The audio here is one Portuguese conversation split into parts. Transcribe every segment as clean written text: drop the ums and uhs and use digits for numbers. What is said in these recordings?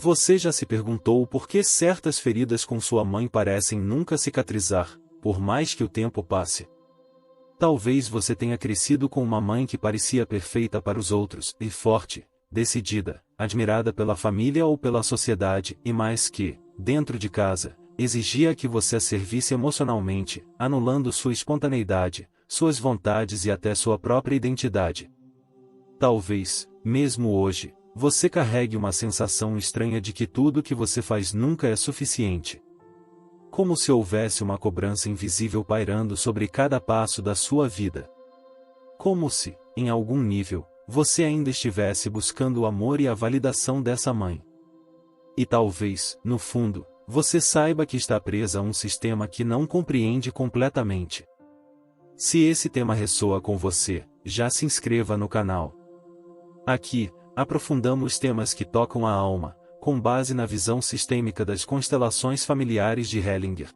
Você já se perguntou por que certas feridas com sua mãe parecem nunca cicatrizar, por mais que o tempo passe? Talvez você tenha crescido com uma mãe que parecia perfeita para os outros, e forte, decidida, admirada pela família ou pela sociedade, e mais que, dentro de casa, exigia que você a servisse emocionalmente, anulando sua espontaneidade, suas vontades e até sua própria identidade. Talvez, mesmo hoje, você carregue uma sensação estranha de que tudo que você faz nunca é suficiente. Como se houvesse uma cobrança invisível pairando sobre cada passo da sua vida. Como se, em algum nível, você ainda estivesse buscando o amor e a validação dessa mãe. E talvez, no fundo, você saiba que está presa a um sistema que não compreende completamente. Se esse tema ressoa com você, já se inscreva no canal. Aqui, aprofundamos temas que tocam a alma, com base na visão sistêmica das constelações familiares de Hellinger.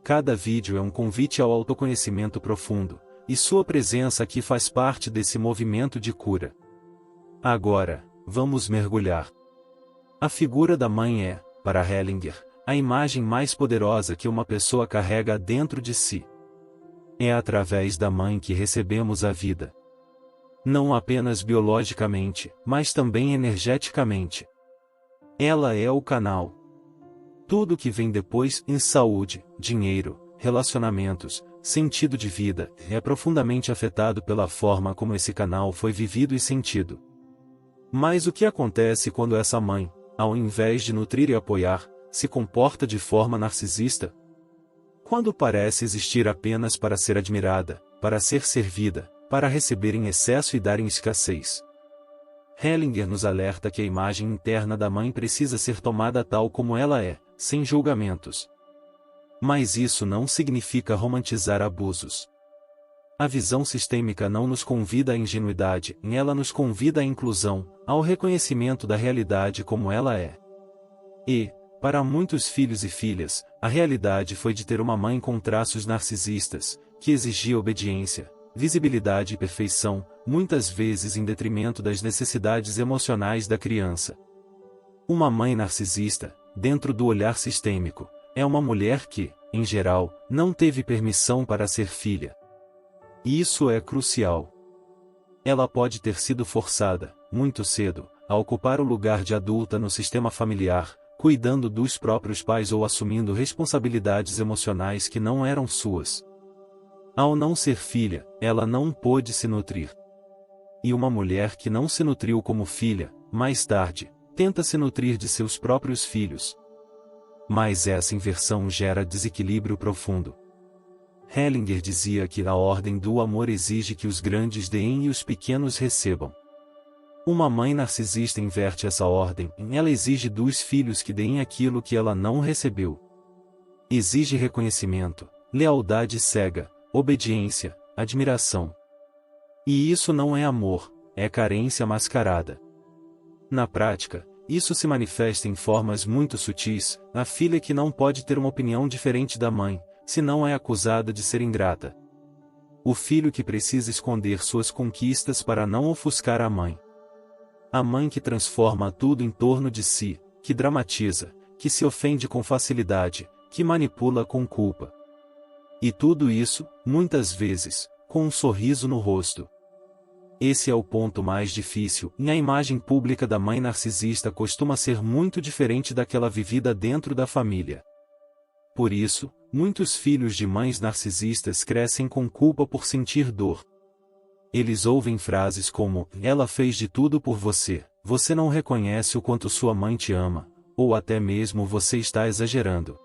Cada vídeo é um convite ao autoconhecimento profundo, e sua presença aqui faz parte desse movimento de cura. Agora, vamos mergulhar. A figura da mãe é, para Hellinger, a imagem mais poderosa que uma pessoa carrega dentro de si. É através da mãe que recebemos a vida. Não apenas biologicamente, mas também energeticamente. Ela é o canal. Tudo que vem depois em saúde, dinheiro, relacionamentos, sentido de vida, é profundamente afetado pela forma como esse canal foi vivido e sentido. Mas o que acontece quando essa mãe, ao invés de nutrir e apoiar, se comporta de forma narcisista? Quando parece existir apenas para ser admirada, para ser servida, para receber em excesso e dar em escassez. Hellinger nos alerta que a imagem interna da mãe precisa ser tomada tal como ela é, sem julgamentos. Mas isso não significa romantizar abusos. A visão sistêmica não nos convida à ingenuidade, ela nos convida à inclusão, ao reconhecimento da realidade como ela é. E, para muitos filhos e filhas, a realidade foi de ter uma mãe com traços narcisistas, que exigia obediência, visibilidade e perfeição, muitas vezes em detrimento das necessidades emocionais da criança. Uma mãe narcisista, dentro do olhar sistêmico, é uma mulher que, em geral, não teve permissão para ser filha. E isso é crucial. Ela pode ter sido forçada, muito cedo, a ocupar o lugar de adulta no sistema familiar, cuidando dos próprios pais ou assumindo responsabilidades emocionais que não eram suas. Ao não ser filha, ela não pôde se nutrir. E uma mulher que não se nutriu como filha, mais tarde, tenta se nutrir de seus próprios filhos. Mas essa inversão gera desequilíbrio profundo. Hellinger dizia que a ordem do amor exige que os grandes deem e os pequenos recebam. Uma mãe narcisista inverte essa ordem, ela exige dos filhos que deem aquilo que ela não recebeu. Exige reconhecimento, lealdade cega, obediência, admiração. E isso não é amor, é carência mascarada. Na prática, isso se manifesta em formas muito sutis, a filha que não pode ter uma opinião diferente da mãe, senão é acusada de ser ingrata. O filho que precisa esconder suas conquistas para não ofuscar a mãe. A mãe que transforma tudo em torno de si, que dramatiza, que se ofende com facilidade, que manipula com culpa. E tudo isso, muitas vezes, com um sorriso no rosto. Esse é o ponto mais difícil, e a imagem pública da mãe narcisista costuma ser muito diferente daquela vivida dentro da família. Por isso, muitos filhos de mães narcisistas crescem com culpa por sentir dor. Eles ouvem frases como, ela fez de tudo por você, você não reconhece o quanto sua mãe te ama, ou até mesmo você está exagerando.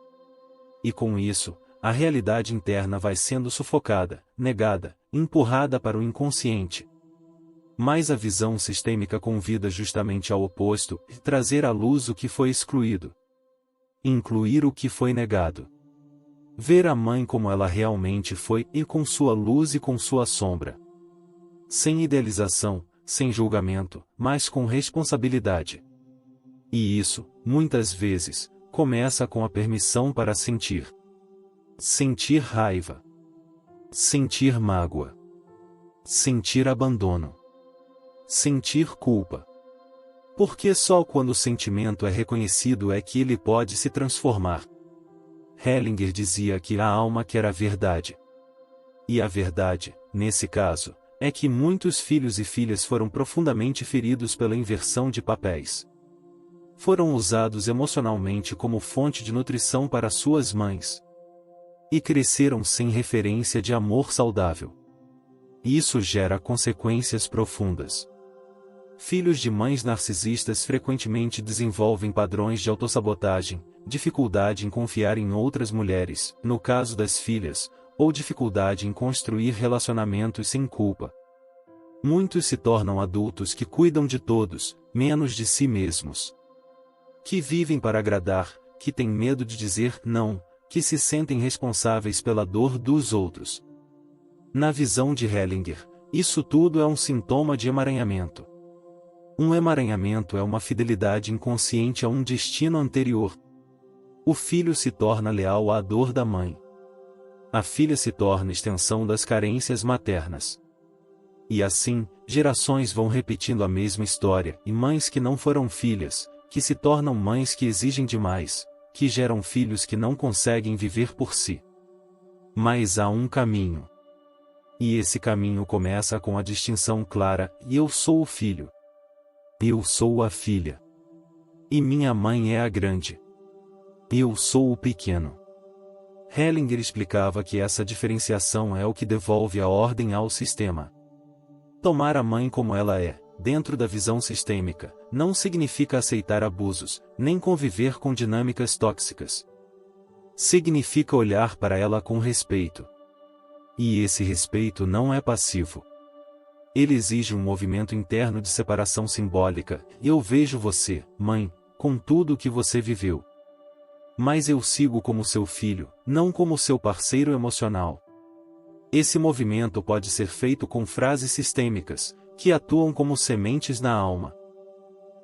E com isso, a realidade interna vai sendo sufocada, negada, empurrada para o inconsciente. Mas a visão sistêmica convida justamente ao oposto, trazer à luz o que foi excluído. Incluir o que foi negado. Ver a mãe como ela realmente foi, e com sua luz e com sua sombra. Sem idealização, sem julgamento, mas com responsabilidade. E isso, muitas vezes, começa com a permissão para sentir. Sentir raiva. Sentir mágoa. Sentir abandono. Sentir culpa. Porque só quando o sentimento é reconhecido é que ele pode se transformar. Hellinger dizia que a alma quer a verdade. E a verdade, nesse caso, é que muitos filhos e filhas foram profundamente feridos pela inversão de papéis. Foram usados emocionalmente como fonte de nutrição para suas mães. E cresceram sem referência de amor saudável. Isso gera consequências profundas. Filhos de mães narcisistas frequentemente desenvolvem padrões de autossabotagem, dificuldade em confiar em outras mulheres, no caso das filhas, ou dificuldade em construir relacionamentos sem culpa. Muitos se tornam adultos que cuidam de todos, menos de si mesmos. Que vivem para agradar, que têm medo de dizer não, que se sentem responsáveis pela dor dos outros. Na visão de Hellinger, isso tudo é um sintoma de emaranhamento. Um emaranhamento é uma fidelidade inconsciente a um destino anterior. O filho se torna leal à dor da mãe. A filha se torna extensão das carências maternas. E assim, gerações vão repetindo a mesma história, e mães que não foram filhas, que se tornam mães que exigem demais, que geram filhos que não conseguem viver por si. Mas há um caminho. E esse caminho começa com a distinção clara: eu sou o filho. Eu sou a filha. E minha mãe é a grande. Eu sou o pequeno. Hellinger explicava que essa diferenciação é o que devolve a ordem ao sistema. Tomar a mãe como ela é, dentro da visão sistêmica, não significa aceitar abusos, nem conviver com dinâmicas tóxicas. Significa olhar para ela com respeito. E esse respeito não é passivo. Ele exige um movimento interno de separação simbólica. Eu vejo você, mãe, com tudo o que você viveu. Mas eu sigo como seu filho, não como seu parceiro emocional. Esse movimento pode ser feito com frases sistêmicas, que atuam como sementes na alma.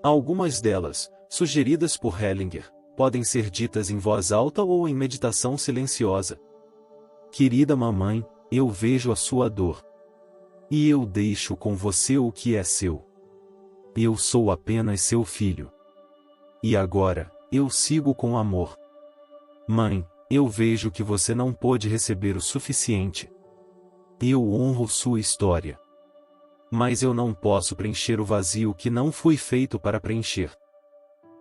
Algumas delas, sugeridas por Hellinger, podem ser ditas em voz alta ou em meditação silenciosa. Querida mamãe, eu vejo a sua dor. E eu deixo com você o que é seu. Eu sou apenas seu filho. E agora, eu sigo com amor. Mãe, eu vejo que você não pôde receber o suficiente. Eu honro sua história. Mas eu não posso preencher o vazio que não fui feito para preencher.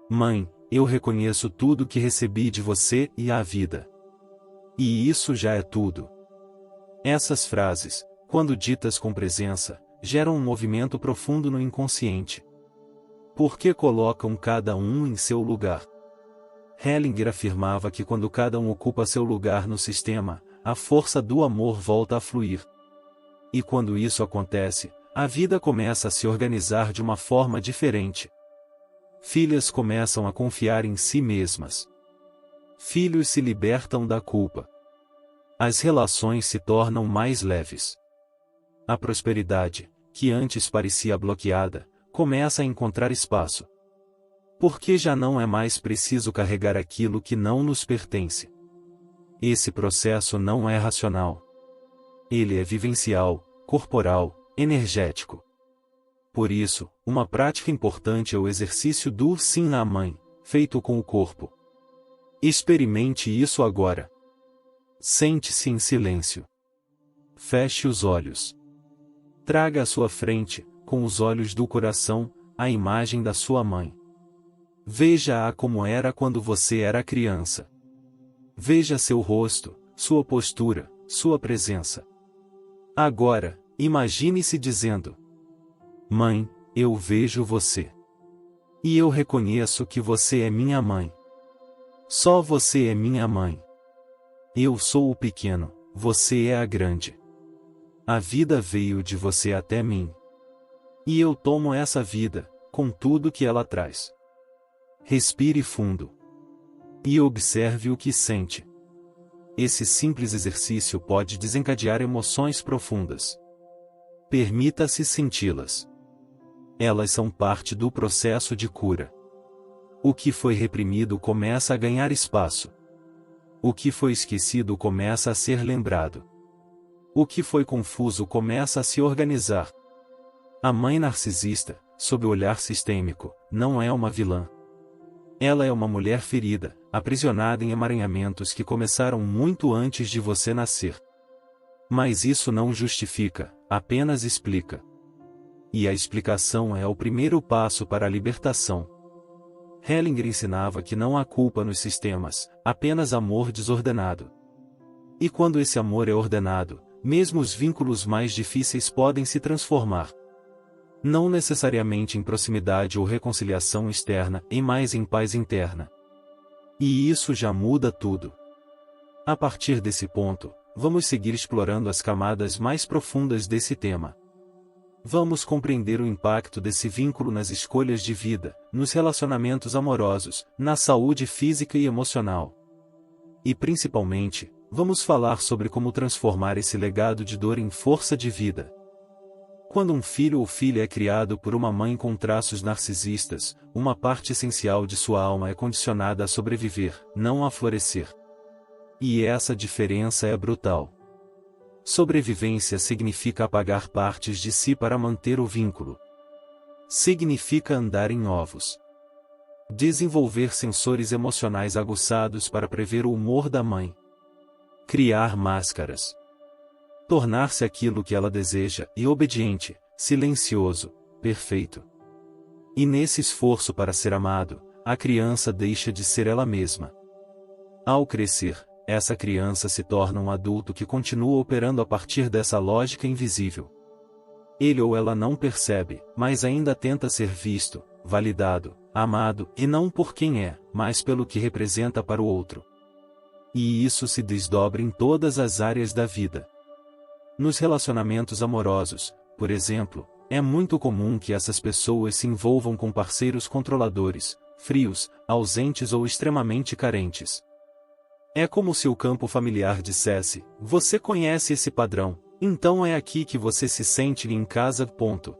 Mãe, eu reconheço tudo que recebi de você e a vida. E isso já é tudo. Essas frases, quando ditas com presença, geram um movimento profundo no inconsciente. Porque colocam cada um em seu lugar. Hellinger afirmava que quando cada um ocupa seu lugar no sistema, a força do amor volta a fluir. E quando isso acontece, a vida começa a se organizar de uma forma diferente. Filhas começam a confiar em si mesmas. Filhos se libertam da culpa. As relações se tornam mais leves. A prosperidade, que antes parecia bloqueada, começa a encontrar espaço. Porque já não é mais preciso carregar aquilo que não nos pertence. Esse processo não é racional. Ele é vivencial, corporal, energético. Por isso, uma prática importante é o exercício do sim à mãe, feito com o corpo. Experimente isso agora. Sente-se em silêncio. Feche os olhos. Traga à sua frente, com os olhos do coração, a imagem da sua mãe. Veja-a como era quando você era criança. Veja seu rosto, sua postura, sua presença. Agora, imagine-se dizendo: Mãe, eu vejo você. E eu reconheço que você é minha mãe. Só você é minha mãe. Eu sou o pequeno, você é a grande. A vida veio de você até mim. E eu tomo essa vida, com tudo que ela traz. Respire fundo. E observe o que sente. Esse simples exercício pode desencadear emoções profundas. Permita-se senti-las. Elas são parte do processo de cura. O que foi reprimido começa a ganhar espaço. O que foi esquecido começa a ser lembrado. O que foi confuso começa a se organizar. A mãe narcisista, sob o olhar sistêmico, não é uma vilã. Ela é uma mulher ferida, aprisionada em emaranhamentos que começaram muito antes de você nascer. Mas isso não justifica, apenas explica. E a explicação é o primeiro passo para a libertação. Hellinger ensinava que não há culpa nos sistemas, apenas amor desordenado. E quando esse amor é ordenado, mesmo os vínculos mais difíceis podem se transformar. Não necessariamente em proximidade ou reconciliação externa, mas em paz interna. E isso já muda tudo. A partir desse ponto, vamos seguir explorando as camadas mais profundas desse tema. Vamos compreender o impacto desse vínculo nas escolhas de vida, nos relacionamentos amorosos, na saúde física e emocional. E principalmente, vamos falar sobre como transformar esse legado de dor em força de vida. Quando um filho ou filha é criado por uma mãe com traços narcisistas, uma parte essencial de sua alma é condicionada a sobreviver, não a florescer. E essa diferença é brutal. Sobrevivência significa apagar partes de si para manter o vínculo. Significa andar em ovos. Desenvolver sensores emocionais aguçados para prever o humor da mãe. Criar máscaras. Tornar-se aquilo que ela deseja, e obediente, silencioso, perfeito. E nesse esforço para ser amado, a criança deixa de ser ela mesma. Ao crescer, essa criança se torna um adulto que continua operando a partir dessa lógica invisível. Ele ou ela não percebe, mas ainda tenta ser visto, validado, amado, e não por quem é, mas pelo que representa para o outro. E isso se desdobra em todas as áreas da vida. Nos relacionamentos amorosos, por exemplo, é muito comum que essas pessoas se envolvam com parceiros controladores, frios, ausentes ou extremamente carentes. É como se o campo familiar dissesse: você conhece esse padrão, então é aqui que você se sente em casa. Ponto.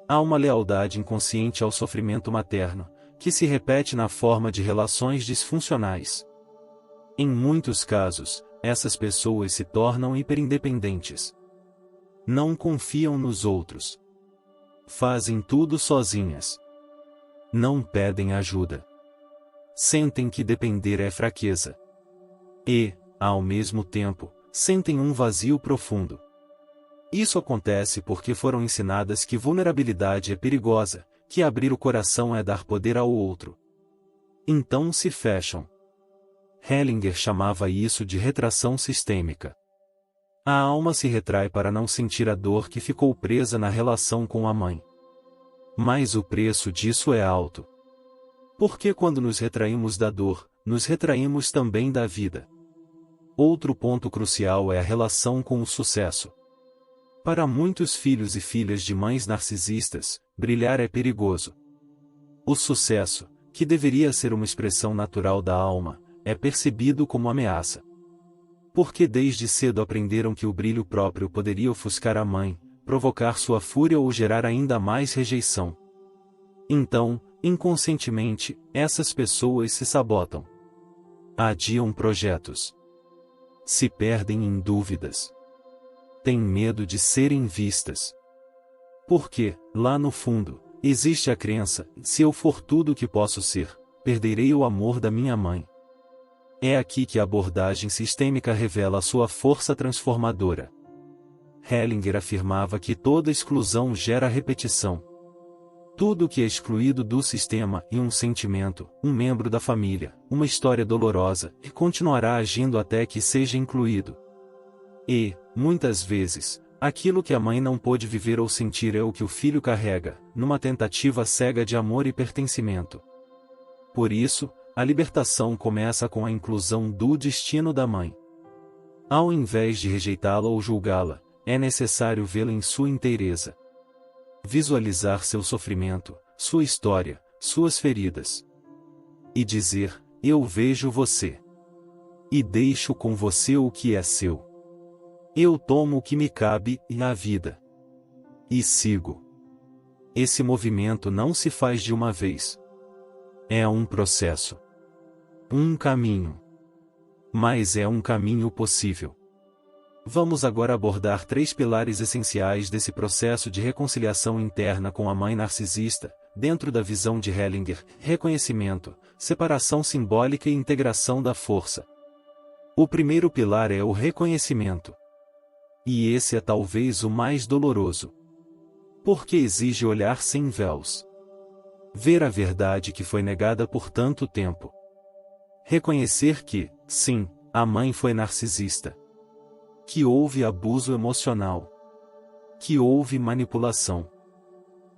Há uma lealdade inconsciente ao sofrimento materno, que se repete na forma de relações disfuncionais. Em muitos casos, essas pessoas se tornam hiperindependentes. Não confiam nos outros. Fazem tudo sozinhas. Não pedem ajuda. Sentem que depender é fraqueza. E, ao mesmo tempo, sentem um vazio profundo. Isso acontece porque foram ensinadas que vulnerabilidade é perigosa, que abrir o coração é dar poder ao outro. Então se fecham. Hellinger chamava isso de retração sistêmica. A alma se retrai para não sentir a dor que ficou presa na relação com a mãe. Mas o preço disso é alto. Porque quando nos retraímos da dor, nos retraímos também da vida. Outro ponto crucial é a relação com o sucesso. Para muitos filhos e filhas de mães narcisistas, brilhar é perigoso. O sucesso, que deveria ser uma expressão natural da alma, é percebido como ameaça. Porque desde cedo aprenderam que o brilho próprio poderia ofuscar a mãe, provocar sua fúria ou gerar ainda mais rejeição. Então, inconscientemente, essas pessoas se sabotam. Adiam projetos. Se perdem em dúvidas. Têm medo de serem vistas. Porque, lá no fundo, existe a crença: se eu for tudo o que posso ser, perderei o amor da minha mãe. É aqui que a abordagem sistêmica revela sua força transformadora. Hellinger afirmava que toda exclusão gera repetição. Tudo que é excluído do sistema e um sentimento, um membro da família, uma história dolorosa, e continuará agindo até que seja incluído. E, muitas vezes, aquilo que a mãe não pôde viver ou sentir é o que o filho carrega, numa tentativa cega de amor e pertencimento. Por isso, a libertação começa com a inclusão do destino da mãe. Ao invés de rejeitá-la ou julgá-la, é necessário vê-la em sua inteireza. Visualizar seu sofrimento, sua história, suas feridas. E dizer: eu vejo você. E deixo com você o que é seu. Eu tomo o que me cabe e a vida. E sigo. Esse movimento não se faz de uma vez. É um processo. Um caminho. Mas é um caminho possível. Vamos agora abordar 3 pilares essenciais desse processo de reconciliação interna com a mãe narcisista, dentro da visão de Hellinger: reconhecimento, separação simbólica e integração da força. O primeiro pilar é o reconhecimento. E esse é talvez o mais doloroso. Porque exige olhar sem véus. Ver a verdade que foi negada por tanto tempo. Reconhecer que, sim, a mãe foi narcisista. Que houve abuso emocional. Que houve manipulação.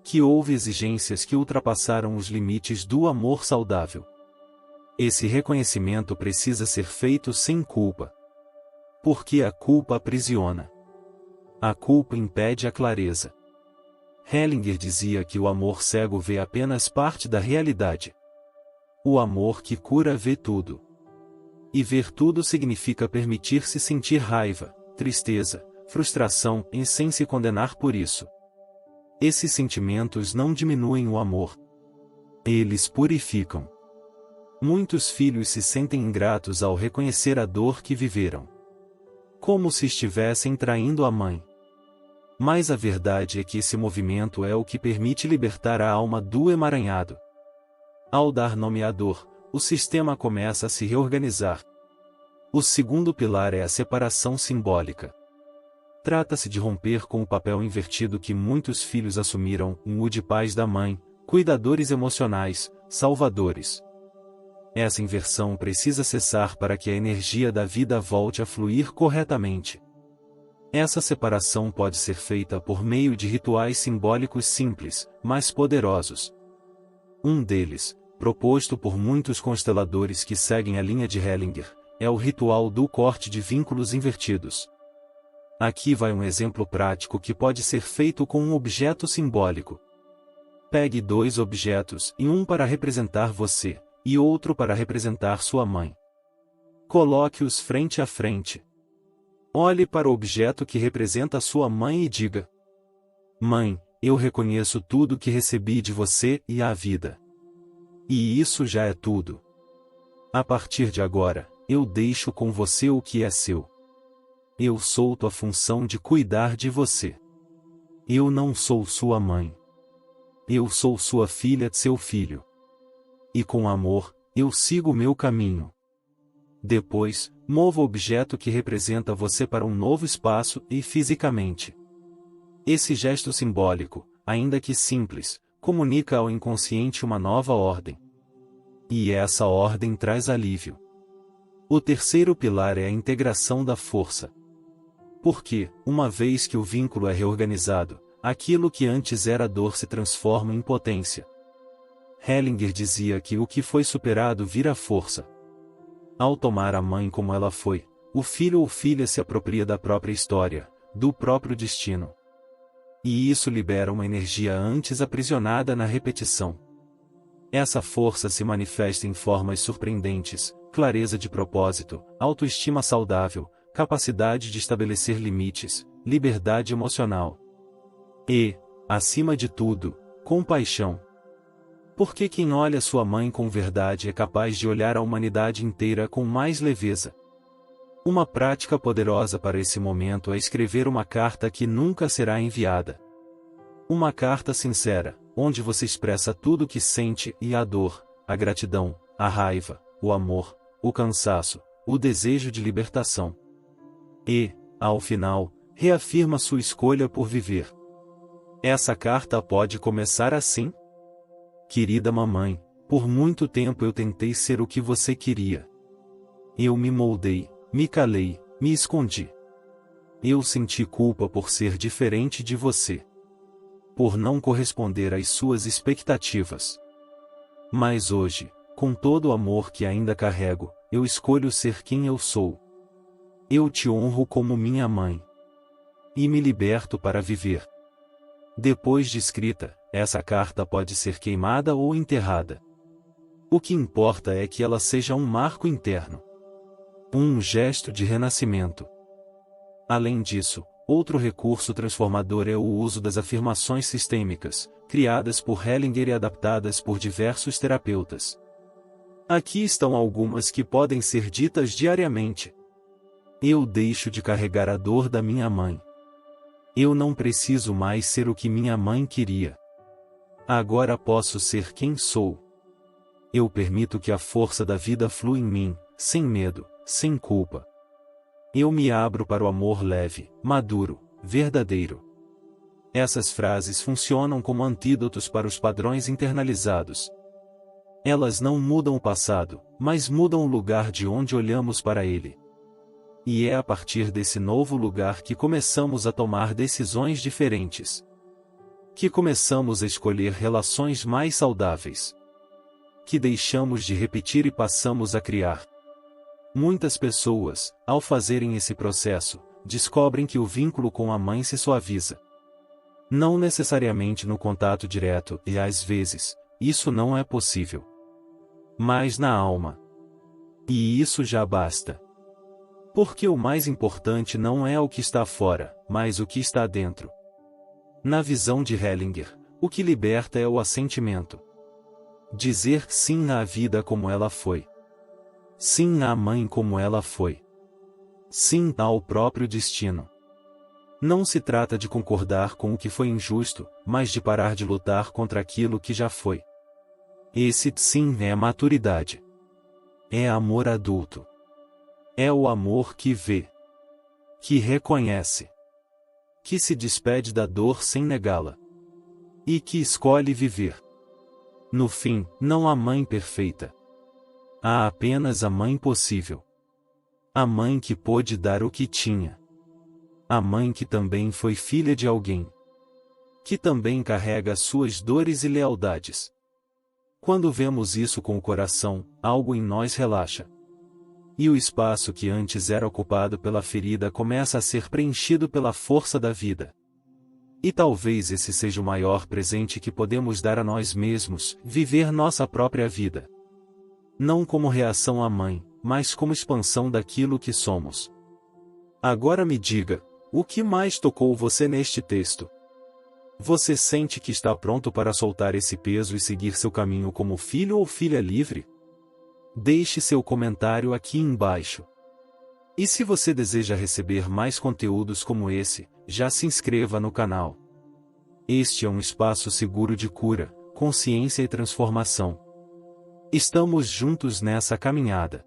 Que houve exigências que ultrapassaram os limites do amor saudável. Esse reconhecimento precisa ser feito sem culpa. Porque a culpa aprisiona. A culpa impede a clareza. Hellinger dizia que o amor cego vê apenas parte da realidade. O amor que cura vê tudo. E ver tudo significa permitir-se sentir raiva, tristeza, frustração e sem se condenar por isso. Esses sentimentos não diminuem o amor. Eles purificam. Muitos filhos se sentem ingratos ao reconhecer a dor que viveram. Como se estivessem traindo a mãe. Mas a verdade é que esse movimento é o que permite libertar a alma do emaranhado. Ao dar nome à dor, o sistema começa a se reorganizar. O segundo pilar é a separação simbólica. Trata-se de romper com o papel invertido que muitos filhos assumiram, o de pais da mãe, cuidadores emocionais, salvadores. Essa inversão precisa cessar para que a energia da vida volte a fluir corretamente. Essa separação pode ser feita por meio de rituais simbólicos simples, mas poderosos. Um deles, proposto por muitos consteladores que seguem a linha de Hellinger, é o ritual do corte de vínculos invertidos. Aqui vai um exemplo prático que pode ser feito com um objeto simbólico. Pegue 2 objetos, e um para representar você, e outro para representar sua mãe. Coloque-os frente a frente. Olhe para o objeto que representa sua mãe e diga: Mãe, eu reconheço tudo que recebi de você e a vida. E isso já é tudo. A partir de agora, eu deixo com você o que é seu. Eu solto a função de cuidar de você. Eu não sou sua mãe. Eu sou sua filha, seu filho. E com amor, eu sigo meu caminho. Depois, mova o objeto que representa você para um novo espaço e fisicamente. Esse gesto simbólico, ainda que simples, comunica ao inconsciente uma nova ordem. E essa ordem traz alívio. O terceiro pilar é a integração da força. Porque, uma vez que o vínculo é reorganizado, aquilo que antes era dor se transforma em potência. Hellinger dizia que o que foi superado vira força. Ao tomar a mãe como ela foi, o filho ou filha se apropria da própria história, do próprio destino. E isso libera uma energia antes aprisionada na repetição. Essa força se manifesta em formas surpreendentes: clareza de propósito, autoestima saudável, capacidade de estabelecer limites, liberdade emocional. E, acima de tudo, compaixão. Porque quem olha sua mãe com verdade é capaz de olhar a humanidade inteira com mais leveza. Uma prática poderosa para esse momento é escrever uma carta que nunca será enviada. Uma carta sincera, onde você expressa tudo o que sente e a dor, a gratidão, a raiva, o amor, o cansaço, o desejo de libertação. E, ao final, reafirma sua escolha por viver. Essa carta pode começar assim: Querida mamãe, por muito tempo eu tentei ser o que você queria. Eu me moldei, me calei, me escondi. Eu senti culpa por ser diferente de você. Por não corresponder às suas expectativas. Mas hoje, com todo o amor que ainda carrego, eu escolho ser quem eu sou. Eu te honro como minha mãe. E me liberto para viver. Depois de escrita, essa carta pode ser queimada ou enterrada. O que importa é que ela seja um marco interno. Um gesto de renascimento. Além disso, outro recurso transformador é o uso das afirmações sistêmicas, criadas por Hellinger e adaptadas por diversos terapeutas. Aqui estão algumas que podem ser ditas diariamente. Eu deixo de carregar a dor da minha mãe. Eu não preciso mais ser o que minha mãe queria. Agora posso ser quem sou. Eu permito que a força da vida flua em mim, sem medo, sem culpa. Eu me abro para o amor leve, maduro, verdadeiro. Essas frases funcionam como antídotos para os padrões internalizados. Elas não mudam o passado, mas mudam o lugar de onde olhamos para ele. E é a partir desse novo lugar que começamos a tomar decisões diferentes. Que começamos a escolher relações mais saudáveis. Que deixamos de repetir e passamos a criar. Muitas pessoas, ao fazerem esse processo, descobrem que o vínculo com a mãe se suaviza. Não necessariamente no contato direto, e às vezes, isso não é possível. Mas na alma. E isso já basta. Porque o mais importante não é o que está fora, mas o que está dentro. Na visão de Hellinger, o que liberta é o assentimento. Dizer sim à vida como ela foi. Sim à mãe como ela foi. Sim ao próprio destino. Não se trata de concordar com o que foi injusto, mas de parar de lutar contra aquilo que já foi. Esse sim é maturidade. É amor adulto. É o amor que vê. Que reconhece. Que se despede da dor sem negá-la. E que escolhe viver. No fim, não há mãe perfeita. Há apenas a mãe possível. A mãe que pôde dar o que tinha. A mãe que também foi filha de alguém. Que também carrega suas dores e lealdades. Quando vemos isso com o coração, algo em nós relaxa. E o espaço que antes era ocupado pela ferida começa a ser preenchido pela força da vida. E talvez esse seja o maior presente que podemos dar a nós mesmos, viver nossa própria vida. Não como reação à mãe, mas como expansão daquilo que somos. Agora me diga, o que mais tocou você neste texto? Você sente que está pronto para soltar esse peso e seguir seu caminho como filho ou filha livre? Deixe seu comentário aqui embaixo. E se você deseja receber mais conteúdos como esse, já se inscreva no canal. Este é um espaço seguro de cura, consciência e transformação. Estamos juntos nessa caminhada.